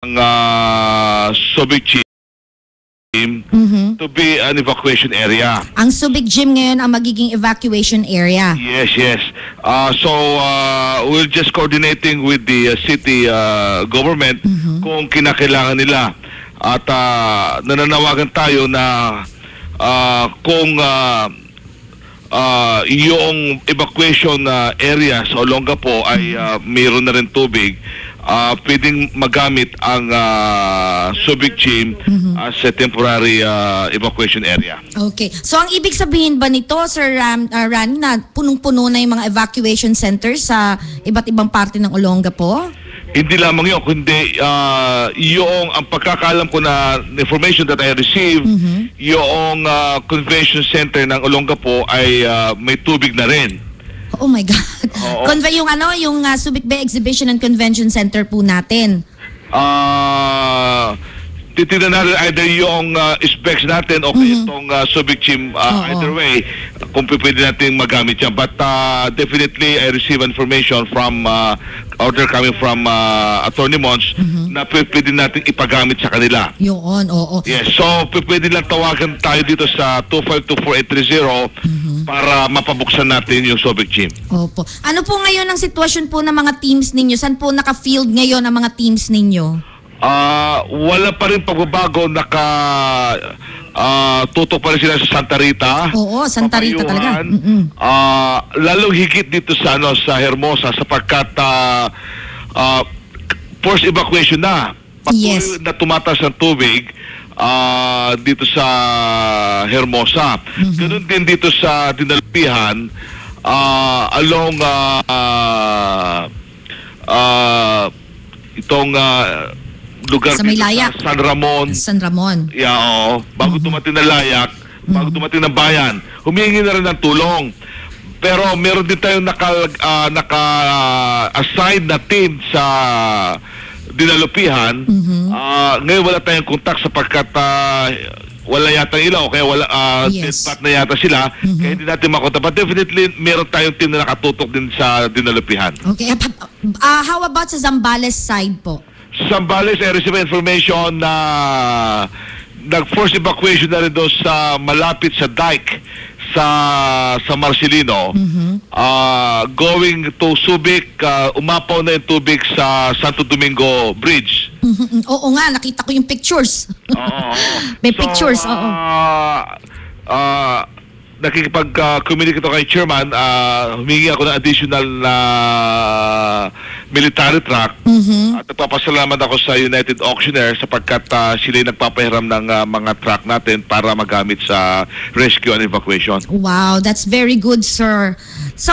Subic Gym to be an evacuation area. Ang Subic Gym ngayon ang magiging evacuation area. Yes, yes. So we're just coordinating with the city government kung kinakailangan nila. At nananawagan tayo na kung yung evacuation area sa Olongapo ay mayroon na rin tubig, pwedeng magamit ang Subic Gym as a temporary evacuation area. Okay. So ang ibig sabihin ba nito, Sir Rani, na punong-puno na yung mga evacuation centers sa iba't ibang parte ng Olongapo? Hindi lamang yun, kundi yung ang pagkakalam ko na information that I received, yung convention center ng Olongapo ay may tubig na rin. Oh my God. Yung Subic Bay Exhibition and Convention Center po natin. Titignan natin either yung specs natin o itong Subic Gym, either way, kung pwede natin magamit yan. But definitely, I receive information from order coming from Attorney Mons na pwede natin ipagamit sa kanila. Yun, oo. Yes, so pwede lang tawagan tayo dito sa 2524830 para mapabuksan natin yung Subic Gym. Opo. Ano po ngayon ang sitwasyon po ng mga teams ninyo? Saan po naka-field ngayon ang mga teams ninyo? Wala pa rin pagbabago, tutok pa rin sila sa Santa Rita. Oo, Santa Rita talaga. Lalong higit dito sa Hermosa sapagkat forced evacuation na. Patuloy na tumataas ng tubig dito sa Hermosa. Ganun din dito sa Dinalpihan, along itong lugar sa Maylayak, San Ramon. San Ramon. Yeah, oo. Bago dumating na Layak, bago dumating ng bayan, humihingi na rin ng tulong. Pero meron din tayong naka-assign na team sa Dinalupihan. Ngayon wala tayong kontak sapagkat wala yata ilaw, kaya wala dead bat na yata sila, kaya hindi natin makontak. But definitely, meron tayong team na nakatutok din sa Dinalupihan. Okay. How about sa Zambales side po? Zambales, I receive information na nag-force evacuation na rin doon sa malapit sa dike sa Marcelino. Going to Subic, umapaw na yung tubig sa Santo Domingo Bridge. Oo nga, nakita ko yung pictures. May pictures, oo. Nakikipag-communicate ako kay Chairman, humingi ako ng additional na military truck at nagpapasalamat ako sa United Auctioneer sapagkat sila nagpapahiram ng mga truck natin para magamit sa rescue and evacuation. Wow, that's very good, sir. So,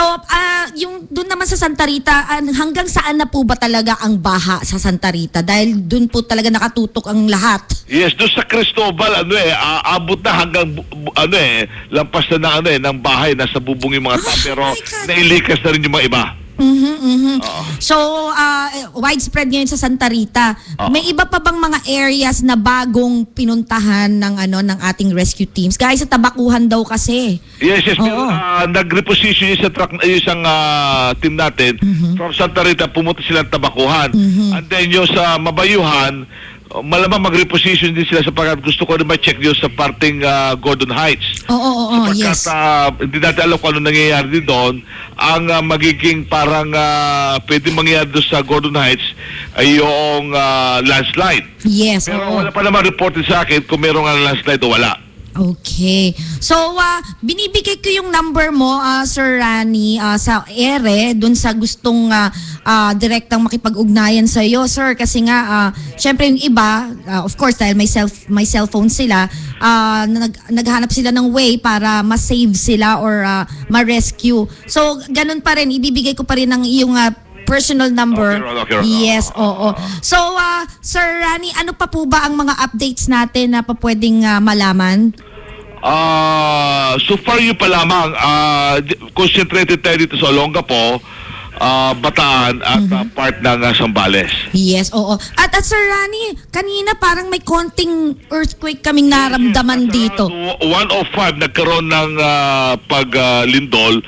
yung doon naman sa Santa Rita, hanggang saan na po ba talaga ang baha sa Santa Rita? Dahil doon po talaga nakatutok ang lahat. Yes, doon sa Cristobal, abot na hanggang lampas na ng bahay, nasa bubong yung mga tao, pero nailikas na rin yung mga iba. So, widespread ngayon sa Santa Rita. May iba pa bang mga areas na bagong pinuntahan ng ating rescue teams? Guys, sa Tabakuhan daw kasi. Yes. Nag-reposition yung isang team natin. From Santa Rita, pumunta silang Tabakuhan. And then yung sa Mabayuhan, malamang mag-reposition din sila sapagkat gusto ko rin ma-check yun sa parting Gordon Heights. Yes. Hindi natin alam kung ano nangyayari din doon. Ang magiging parang pwede mangyayari doon sa Gordon Heights ay yung landslide. Yes. Pero wala pa naman reported sa akin kung merong landslide o wala. Okay. So, binibigay ko yung number mo, Sir Rani, sa ere, dun sa gustong direktang makipag-ugnayan sa iyo, sir. Kasi nga, syempre yung iba, of course, dahil may cellphone sila, naghanap sila ng way para ma-save sila or ma-rescue. So, ganun pa rin, ibibigay ko pa rin ang iyong personal number. Okay. Yes, oo. So, Sir Rani, ano pa po ba ang mga updates natin na pa pwedeng malaman? So far yun pa lamang, concentrated tayo dito sa Olongapo. Bataan at part ng Zambales. Yes, oo. At Sir Rani, kanina parang may konting earthquake kaming naramdaman dito. 105 nagkaroon ng paglindol.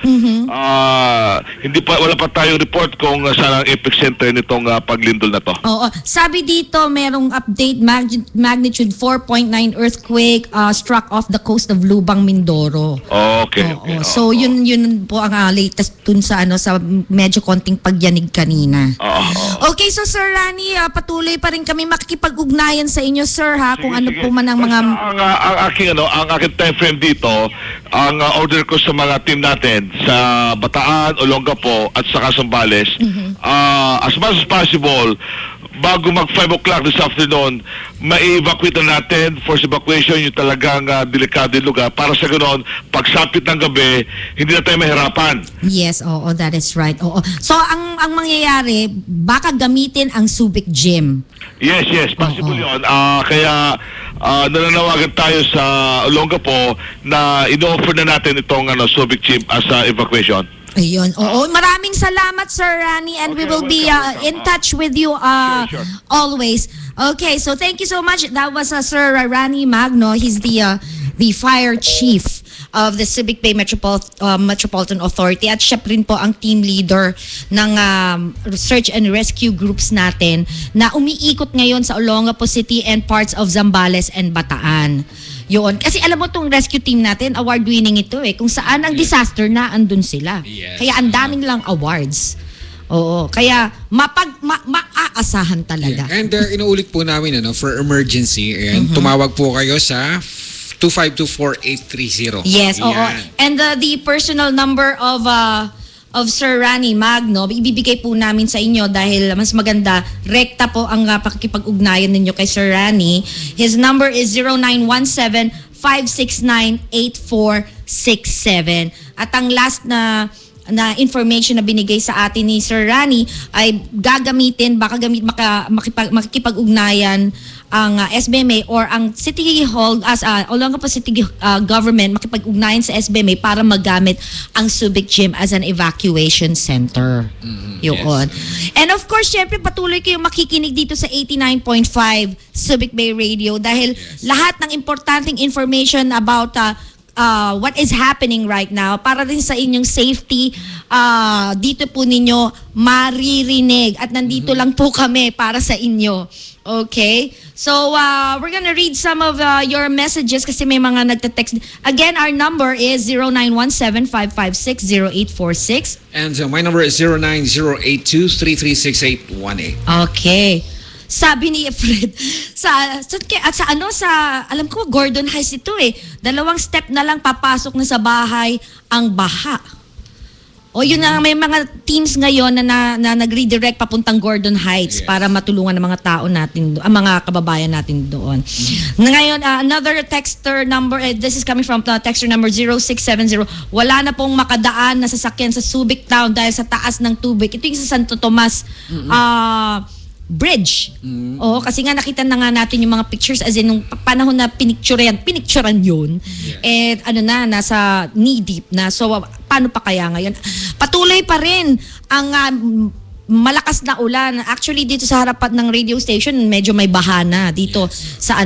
Wala pa tayong report kung saan ang epicenter nitong paglindol na to. Oo. Sabi dito, merong update, magnitude 4.9 earthquake struck off the coast of Lubang, Mindoro. Okay. So yun po ang latest dun sa sa medyo konting pagyanig kanina. Okay, so Sir Rani, patuloy pa rin kami makikipag-ugnayan sa inyo, sir, ha, kung ano po man ang mga ang aking time frame dito, ang order ko sa mga team natin sa Bataan, Olongapo at saka Zambales, as much as possible, bago mag 5 o'clock this afternoon, ma-evacuate na natin, force evacuation, yung talagang delikado yung lugar, para sa ganoon, pagsapit ng gabi, hindi na tayo mahirapan. Yes, oo, that is right. Oo. So, ang mangyayari, baka gamitin ang Subic Gym. Yes, possible yun. Kaya, nananawagan tayo sa Olongapo na ino-offer na natin itong Subic Gym as evacuation. Ayun. Oo, maraming salamat, Sir Rani, and we will be in touch with you Sure. always. Okay, so thank you so much. That was Sir Rani Magno. He's the fire chief of the Subic Bay Metropolitan Authority, at siya rin po ang team leader ng search and rescue groups natin na umiikot ngayon sa Olongapo City and parts of Zambales and Bataan. Yun. Kasi alam mo, itong rescue team natin, award-winning ito eh. Kung saan ang disaster na, andun sila. Yes. Kaya ang daming lang awards. Oo. Kaya maaasahan talaga. Yeah. And inuulit po namin for emergency, tumawag po kayo sa 2524830. Yes, oo. And the personal number of Sir Rani Magno, ibibigay po namin sa inyo dahil mas maganda, rekta po ang pakikipag-ugnayan ninyo kay Sir Rani. His number is 0917-569-8467. At ang last na information na binigay sa atin ni Sir Rani ay gagamitin, makikipag-ugnayan ang SBMA or ang City Hall as Olongapo City Government makipag-ugnayan sa SBMA para magamit ang Subic Gym as an evacuation center. Yun. Yes. And of course, syempre patuloy kayong makikinig dito sa 89.5 Subic Bay Radio dahil lahat ng importanteng information about what is happening right now para rin sa inyong safety, dito po ninyo maririnig at nandito lang po kami para sa inyo. Okay? So, we're gonna read some of your messages kasi may mga nagte-text. Again, our number is 0917-556-0846. And my number is 09082336818. Okay. Sabi ni Fred, alam ko, Gordon Heights ito eh. 2 step na lang papasok na sa bahay ang baha. O yun na, may mga teams ngayon na nag-redirect papuntang Gordon Heights para matulungan ng mga tao natin, ang mga kababayan natin doon. Ngayon, another texter number, this is coming from texter number 0670. Wala na pong makadaan na sasakyan sa Subic Town dahil sa taas ng tubig. Ito yung sa Santo Tomas Bridge. Oo, kasi nga nakita na nga natin yung mga pictures as in nung panahon na pinicturean yun. Yes. Nasa knee deep na. So, paano pa kaya ngayon? Patuloy pa rin ang malakas na ulan. Actually, dito sa harapan ng radio station, medyo may bahana dito sa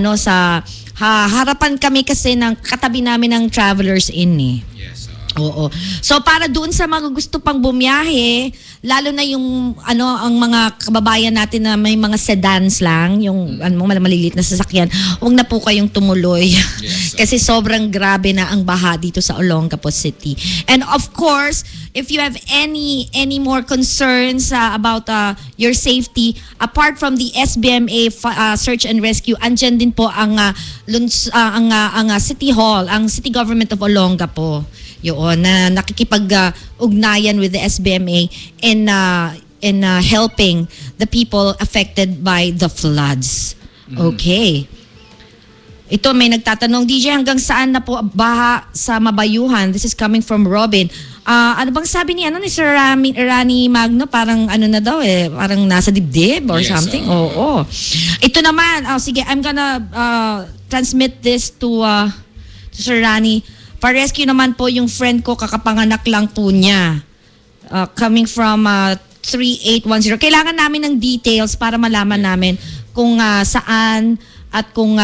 harapan kami kasi ng katabi namin ng Travelers Inn eh. Yes. Oo. So para doon sa mga gusto pang bumiyahe, lalo na yung ang mga kababayan natin na may mga sedans lang, yung maliliit na sasakyan, huwag na po kayong tumuloy. Yes. Kasi sobrang grabe na ang baha dito sa Olongapo City. And of course, if you have any more concerns about your safety, apart from the SBMA search and rescue, andyan din po ang City Hall, ang City Government of Olongapo. Yun, na nakikipag-ugnayan with the SBMA in helping the people affected by the floods. Okay. Ito, may nagtatanong, DJ, hanggang saan na po baha sa Mabayuhan? This is coming from Robin. Ano bang sabi ni Sir Rani Magno? Parang na daw parang nasa dibdib or something. Oo. Ito naman, sige, I'm gonna transmit this to Sir Rani. Pa-rescue naman po yung friend ko, kakapanganak lang po niya. coming from 3810. Kailangan namin ng details para malaman namin kung saan at kung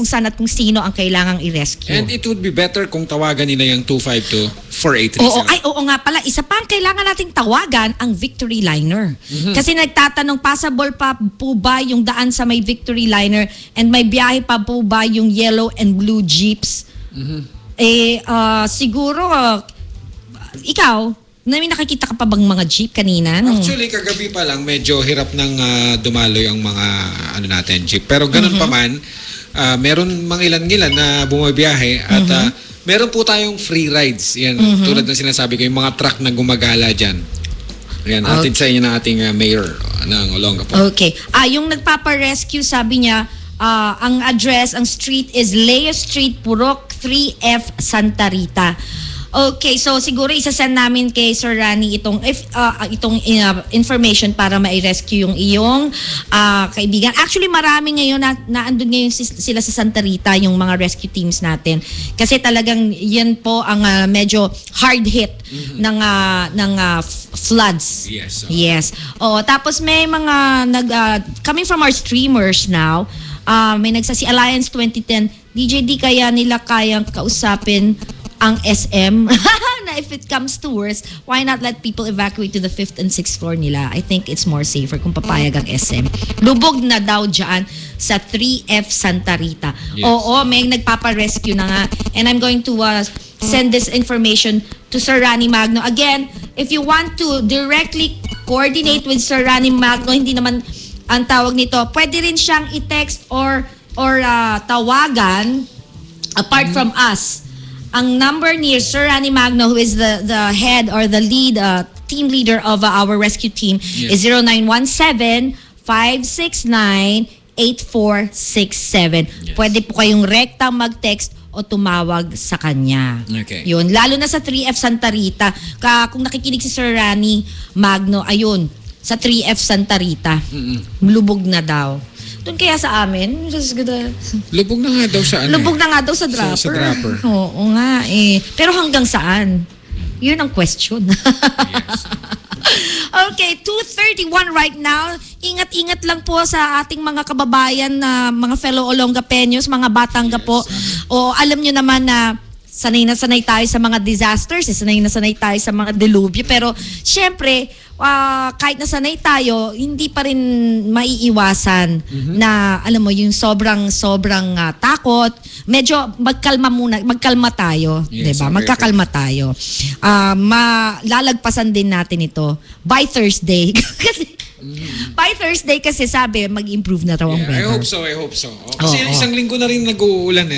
saan at kung sino ang kailangang i-rescue. And it would be better kung tawagan nila yung 252-4837. Oo nga pala. Isa pa ang kailangan nating tawagan, ang Victory Liner. Kasi nagtatanong, possible pa po ba yung daan sa may Victory Liner and may biyahe pa po ba yung yellow and blue jeeps? Siguro, ikaw, may nakikita ka pa bang mga jeep kanina? Actually, kagabi pa lang, medyo hirap nang dumaloy ang mga natin, jeep. Pero ganun pa man, meron mga ilan-ilan na bumabiyahe at meron po tayong free rides. Yan, tulad ng sinasabi ko, yung mga truck na gumagala dyan. Yan, atid sa inyo ng ating mayor ng Olongapo. Okay. Yung nagpapa-rescue, sabi niya, ang address, ang street is Leo Street, Purok 3F, Santa Rita. Okay, so siguro isasend namin kay Sir Rani itong information para ma-rescue yung iyong kaibigan. Actually, marami ngayon na andun ngayon sila sa Santa Rita, yung mga rescue teams natin. Kasi talagang yan po ang medyo hard hit ng floods. Yes. Yes. Tapos may mga coming from our streamers now, may nagsasi Alliance 2010, DJ, di kaya nila kayang kausapin ang SM na if it comes to worse, why not let people evacuate to the 5th and 6th floor nila? I think it's more safer kung papayag ang SM. Lubog na daw dyan sa 3F Santa Rita. Yes. Oo, may nagpapa-rescue na nga. And I'm going to send this information to Sir Rani Magno. Again, if you want to directly coordinate with Sir Rani Magno, hindi naman ang tawag nito, pwede rin siyang i-text or tawagan apart from us. Ang number ni Sir Rani Magno, who is the head or the lead team leader of our rescue team, is 0917-569-8467. Pwede po kayong rekta mag-text o tumawag sa kanya. Okay. Yun. Lalo na sa 3F Santa Rita. Kung nakikinig si Sir Rani Magno, ayun, sa 3F Santa Rita, lubog na daw. Doon kaya sa amin, Lubog na nga daw sa lubog na nga daw sa dropper. Sa dropper. Oo nga eh. Pero hanggang saan? Yun ang question. Yes. Okay, 2:31 right now. Ingat-ingat lang po sa ating mga kababayan na mga fellow Olongapeños, mga Batanga po. O alam nyo naman na sanay na sanay tayo sa mga disasters, sanay na sanay tayo sa mga delubyo. Pero syempre, kahit nasanay tayo, hindi pa rin maiiwasan na, alam mo, yung sobrang takot. Medyo magkalma tayo. Yes, diba? okay, Magkakalma tayo. Lalagpasan din natin ito by Thursday. By Thursday kasi sabi, mag-improve na raw ang weather. I hope so. Kasi isang linggo na rin nag-uulan